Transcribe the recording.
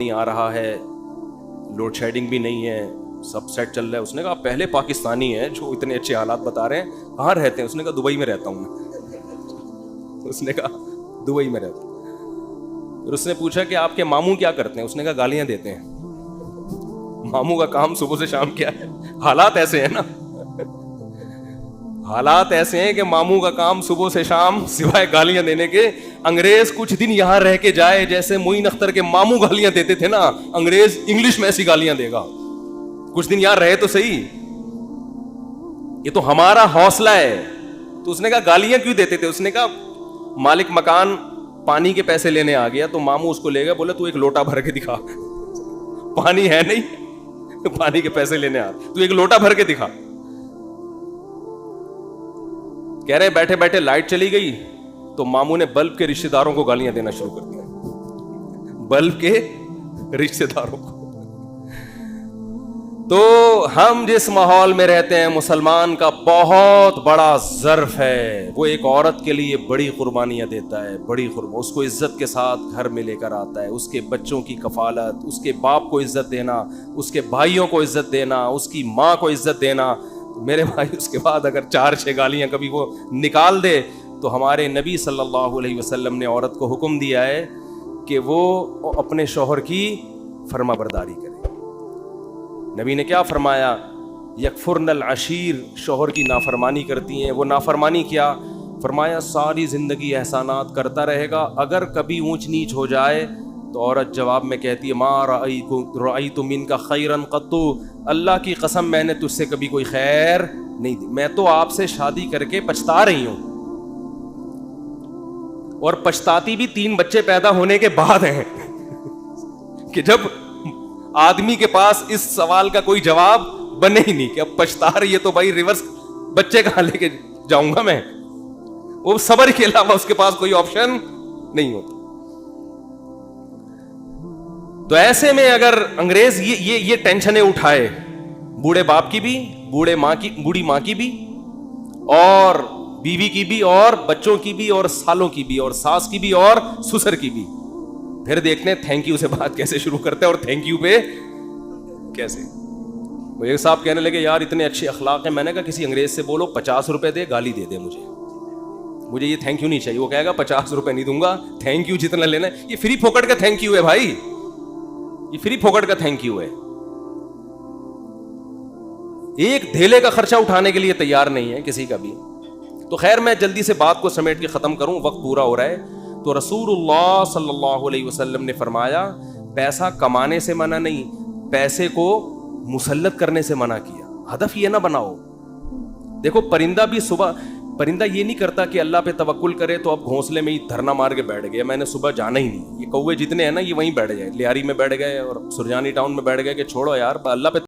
نہیں آ رہا ہے, لوڈ شیڈنگ بھی نہیں ہے, سب سیٹ چل رہا ہے. اس نے کہا پہلے پاکستانی ہیں جو اتنے اچھے حالات بتا رہے ہیں, کہاں رہتے ہیں؟ اس نے کہا دبئی میں رہتا ہوں میں. اس نے کہا دبئی میں رہتا ہوں. پھر اس نے پوچھا کہ آپ کے ماموں کیا کرتے ہیں؟ اس نے کہا گالیاں دیتے ہیں. ماموں کا کام صبح سے شام کیا ہے؟ حالات ایسے ہیں نا, حالات ایسے ہیں کہ ماموں کا کام صبح سے شام سوائے گالیاں دینے کے. انگریز کچھ دن یہاں رہ کے جائے, جیسے معین اختر کے ماموں گالیاں دیتے تھے نا, انگریز انگلش میں ایسی گالیاں دے گا. کچھ دن یہاں رہے تو صحیح, یہ تو ہمارا حوصلہ ہے. تو اس نے کہا گالیاں کیوں دیتے تھے؟ اس نے کہا مالک مکان پانی کے پیسے لینے آ گیا تو ماموں اس کو لے گیا, بولے تو ایک لوٹا بھر کے دکھا. پانی ہے نہیں, پانی کے پیسے لینے آ, تو ایک لوٹا بھر کے دکھا. کہہ رہے بیٹھے بیٹھے لائٹ چلی گئی تو ماموں نے بلب کے رشتہ داروں کو گالیاں دینا شروع کر دیا. بلب کے رشتہ داروں کو. تو ہم جس ماحول میں رہتے ہیں, مسلمان کا بہت بڑا ظرف ہے. وہ ایک عورت کے لیے بڑی قربانیاں دیتا ہے, بڑی اس کو عزت کے ساتھ گھر میں لے کر آتا ہے. اس کے بچوں کی کفالت, اس کے باپ کو عزت دینا, اس کے بھائیوں کو عزت دینا, اس کی ماں کو عزت دینا. میرے بھائی اس کے بعد اگر 4-6 گالیاں کبھی وہ نکال دے تو ہمارے نبی صلی اللہ علیہ وسلم نے عورت کو حکم دیا ہے کہ وہ اپنے شوہر کی فرما برداری کرے. نبی نے کیا فرمایا؟ یکفرن العشیر, شوہر کی نافرمانی کرتی ہیں. وہ نافرمانی کیا فرمایا؟ ساری زندگی احسانات کرتا رہے گا, اگر کبھی اونچ نیچ ہو جائے تو عورت جواب میں کہتی ہے ما رأیت منک خیرا قط, اللہ کی قسم میں نے تجھ سے کبھی کوئی خیر نہیں دی, میں تو آپ سے شادی کر کے پچھتا رہی ہوں. اور پچھتاتی بھی 3 بچے پیدا ہونے کے بعد ہیں کہ جب آدمی کے پاس اس سوال کا کوئی جواب بنے ہی نہیں کہ اب پچھتا رہی ہے تو بھائی ریورس بچے کہاں لے کے جاؤں گا میں. وہ صبر کے علاوہ اس کے پاس کوئی آپشن نہیں ہوتا. تو ایسے میں اگر انگریز یہ ٹینشنیں اٹھائے, بوڑھے باپ کی بھی, بوڑھی ماں کی بھی, اور بیوی کی بھی, اور بچوں کی بھی, اور سالوں کی بھی, اور ساس کی بھی, اور سسر کی بھی, پھر دیکھتے ہیں تھینک یو سے بات کیسے شروع کرتے ہیں اور تھینک یو پہ کیسے. وہ ایک صاحب کہنے لگے یار اتنے اچھے اخلاق ہیں. میں نے کہا کسی انگریز سے بولو 50 روپے دے, گالی دے دے مجھے یہ تھینک یو نہیں چاہیے. وہ کہے گا 50 روپے نہیں دوں گا, تھینک یو جتنا لینا ہے. یہ فری پھوکٹ کا تھینک یو ہے بھائی, یہ فری پھوکٹ کا تھینک یو ہے. ایک دھیلے کا خرچہ اٹھانے کے لیے تیار نہیں ہے کسی کا بھی. تو خیر میں جلدی سے بات کو سمیٹ کے ختم کروں, وقت پورا ہو رہا ہے. تو رسول اللہ صلی اللہ علیہ وسلم نے فرمایا پیسہ کمانے سے منع نہیں, پیسے کو مسلط کرنے سے منع کیا. ہدف یہ نہ بناؤ. دیکھو پرندہ بھی صبح, پرندہ یہ نہیں کرتا کہ اللہ پہ توکل کرے تو اب گھونسلے میں ہی دھرنا مار کے بیٹھ گیا, میں نے صبح جانا ہی نہیں. یہ کوے جتنے ہیں نا یہ وہیں بیٹھ گئے, لیاری میں بیٹھ گئے اور سرجانی ٹاؤن میں بیٹھ گئے کہ چھوڑو یار اللہ پہ